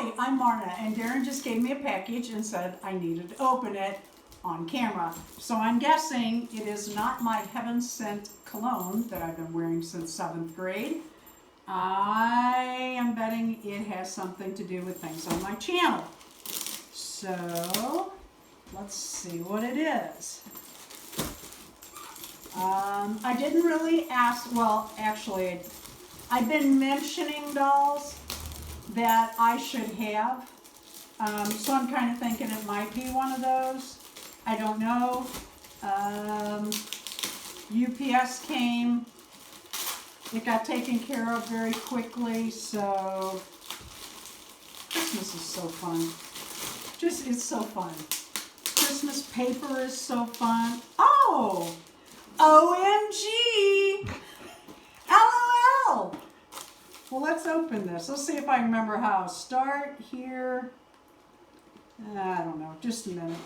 Hi, I'm Marna, and Darren just gave me a package and said I needed to open it on camera. So I'm guessing it is not my heaven sent cologne that I've been wearing since 7th grade. I am betting it has something to do with things on my channel. So let's see what it is. I didn't really ask, well, actually, I've been mentioning dolls that I should have. So I'm kind of thinking it might be one of those. I don't know. UPS came. It got taken care of very quickly, so Christmas is so fun. It's so fun. Christmas paper is so fun. Oh! OMG! LOL! Well, let's open this. Let's see if I remember how. Start here. I don't know. Just a minute.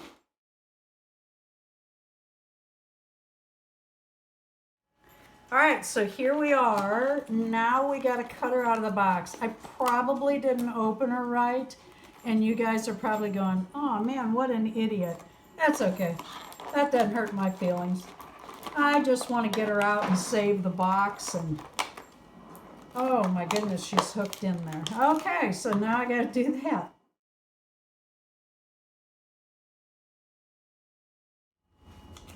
All right, so here we are. Now we got to cut her out of the box. I probably didn't open her right, and you guys are probably going, oh man, what an idiot. That's okay. That doesn't hurt my feelings. I just want to get her out and save the box, and oh my goodness, she's hooked in there. Okay, so now I got to do that.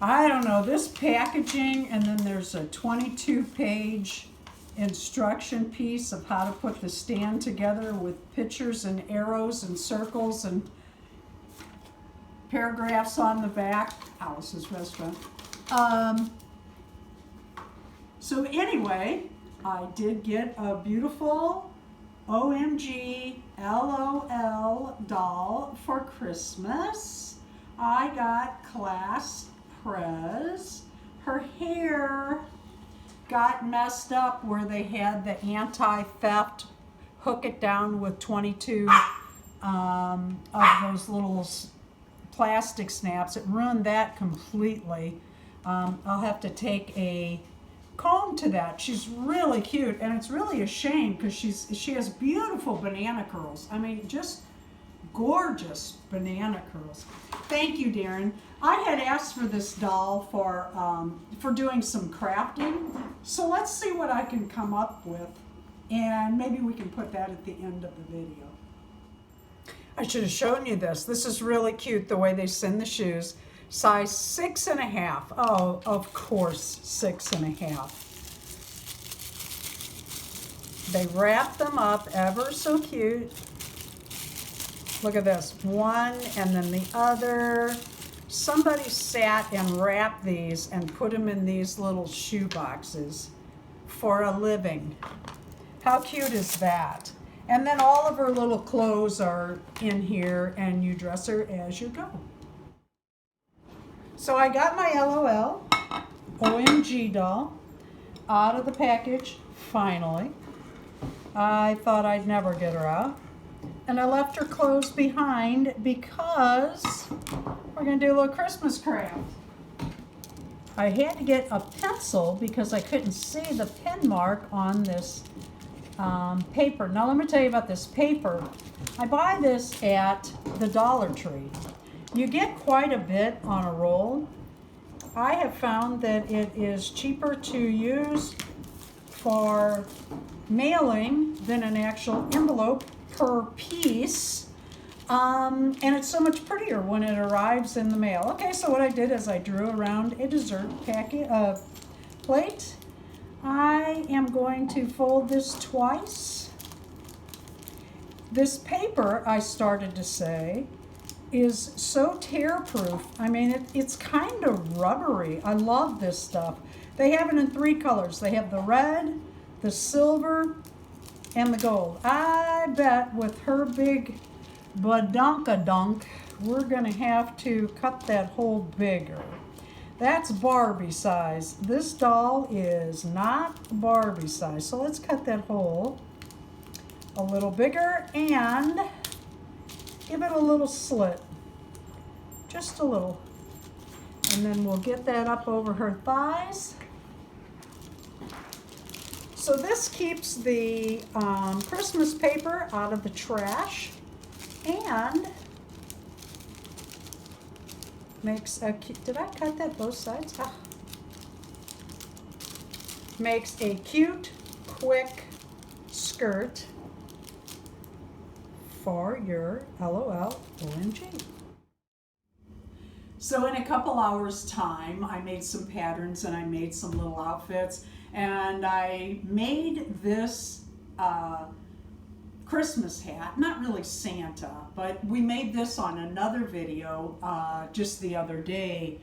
I don't know, this packaging, and then there's a 22-page instruction piece of how to put the stand together with pictures and arrows and circles and paragraphs on the back. Alice's Restaurant. So anyway, I did get a beautiful OMG LOL doll for Christmas. I got class Prez. Her hair got messed up where they had the anti-theft hook it down with 22 of those little plastic snaps. It ruined that completely. I'll have to take a comb to that. She's really cute, and it's really a shame because she has beautiful banana curls. I mean, just gorgeous banana curls. Thank you, Darren. I had asked for this doll for doing some crafting, so let's see what I can come up with, and maybe we can put that at the end of the video. I should have shown you this. This is really cute, the way they send the shoes. Size 6.5. Oh, of course, 6.5. They wrap them up ever so cute. Look at this, one and then the other. Somebody sat and wrapped these and put them in these little shoe boxes for a living. How cute is that? And then all of her little clothes are in here, and you dress her as you go. So I got my LOL OMG doll out of the package, finally. I thought I'd never get her out. And I left her clothes behind because we're going to do a little Christmas craft. I had to get a pencil because I couldn't see the pen mark on this paper. Now let me tell you about this paper. I buy this at the Dollar Tree. You get quite a bit on a roll. I have found that it is cheaper to use for mailing than an actual envelope per piece, and it's so much prettier when it arrives in the mail. Okay, so what I did is I drew around a dessert plate. I am going to fold this twice. This paper, I started to say, is so tear-proof. I mean, it's kind of rubbery. I love this stuff. They have it in 3 colors. They have the red, the silver, and the gold. I bet with her big badonkadunk, we're gonna have to cut that hole bigger. That's Barbie size. This doll is not Barbie size. So let's cut that hole a little bigger and give it a little slit. Just a little. And then we'll get that up over her thighs. So this keeps the Christmas paper out of the trash. And makes a cute, did I cut that both sides? Ah. Makes a cute, quick skirt for your LOL OMG. So in a couple hours time, I made some patterns and I made some little outfits, and I made this Christmas hat, not really Santa, but we made this on another video just the other day.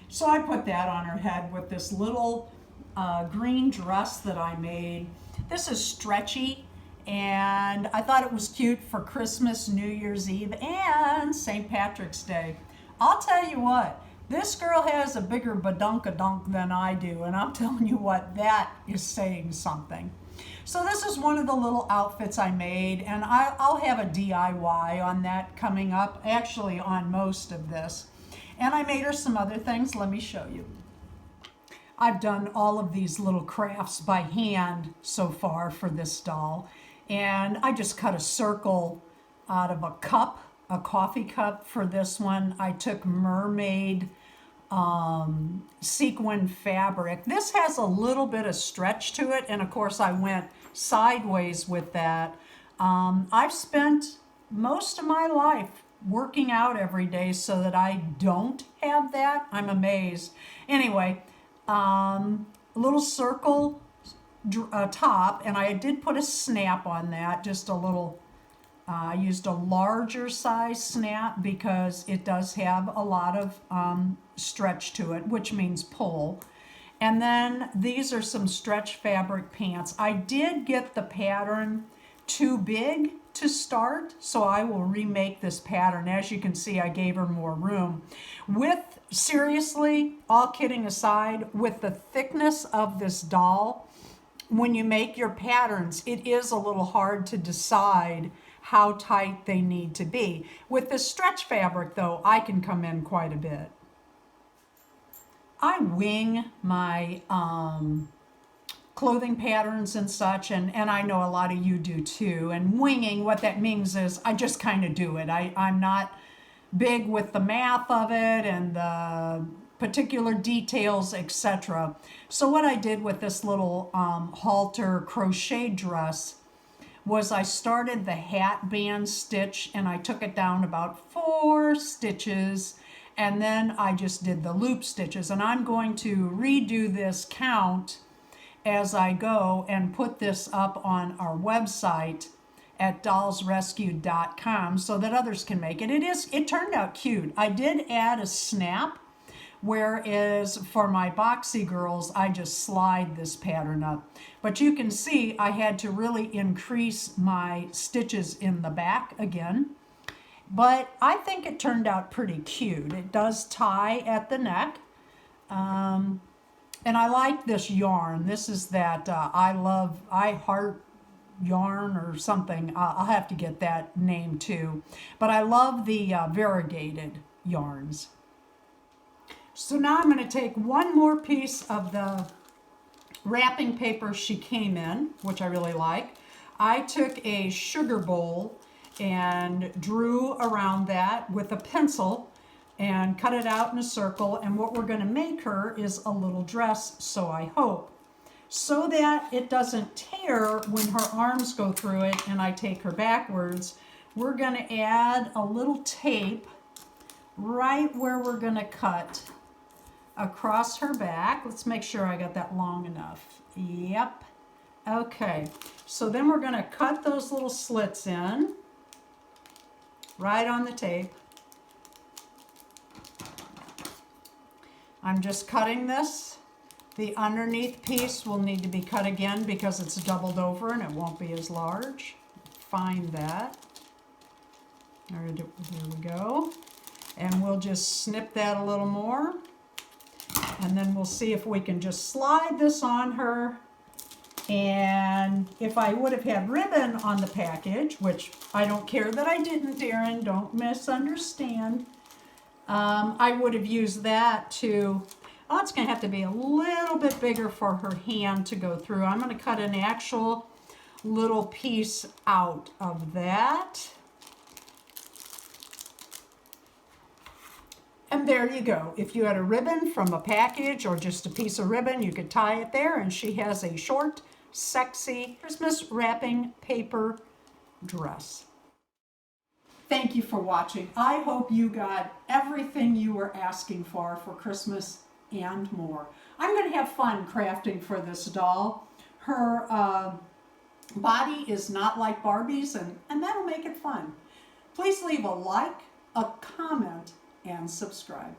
So I put that on her head with this little green dress that I made. This is stretchy, and I thought it was cute for Christmas, New Year's Eve, and St. Patrick's Day. I'll tell you what, this girl has a bigger badunkadunk than I do, and I'm telling you what, that is saying something. So this is one of the little outfits I made, and I'll have a DIY on that coming up, actually on most of this. And I made her some other things. Let me show you. I've done all of these little crafts by hand so far for this doll, and I just cut a circle out of a cup, a coffee cup for this one. I took mermaid sequin fabric. This has a little bit of stretch to it, and of course I went sideways with that. I've spent most of my life working out every day so that I don't have that. I'm amazed. Anyway, a little circle top, and I did put a snap on that, just a little. I used a larger size snap because it does have a lot of stretch to it, which means pull. And then these are some stretch fabric pants. I did get the pattern too big to start, so I will remake this pattern. As you can see, I gave her more room. Seriously, all kidding aside, with the thickness of this doll, when you make your patterns, it is a little hard to decide how tight they need to be. With this stretch fabric though, I can come in quite a bit. I wing my clothing patterns and such, and I know a lot of you do too. And winging, what that means is I just kind of do it. I'm not big with the math of it and the particular details, etc. So what I did with this little halter crochet dress was I started the hat band stitch and I took it down about 4 stitches, and then I just did the loop stitches. And I'm going to redo this count as I go and put this up on our website at dollsrescued.com so that others can make it. It turned out cute. I did add a snap, whereas for my boxy girls, I just slide this pattern up. But you can see I had to really increase my stitches in the back again. But I think it turned out pretty cute. It does tie at the neck. And I like this yarn. This is that I Heart yarn or something. I'll have to get that name too. But I love the variegated yarns. So now I'm going to take one more piece of the wrapping paper she came in, which I really like. I took a sugar bowl and drew around that with a pencil and cut it out in a circle. And what we're going to make her is a little dress, so I hope, so that it doesn't tear when her arms go through it and I take her backwards. We're going to add a little tape right where we're going to cut across her back. Let's make sure I got that long enough. Yep. Okay. So then we're going to cut those little slits in right on the tape. I'm just cutting this. The underneath piece will need to be cut again because it's doubled over and it won't be as large. Find that. There we go. And we'll just snip that a little more. And then we'll see if we can just slide this on her. And if I would have had ribbon on the package, which I don't care that I didn't, Darren, don't misunderstand. I would have used that to, oh, it's going to have to be a little bit bigger for her hand to go through. I'm going to cut an actual little piece out of that. And there you go. If you had a ribbon from a package or just a piece of ribbon, you could tie it there, and she has a short, sexy Christmas wrapping paper dress. Thank you for watching. I hope you got everything you were asking for Christmas and more. I'm going to have fun crafting for this doll. Her body is not like Barbie's, and that'll make it fun. Please leave a like, a comment, and subscribe.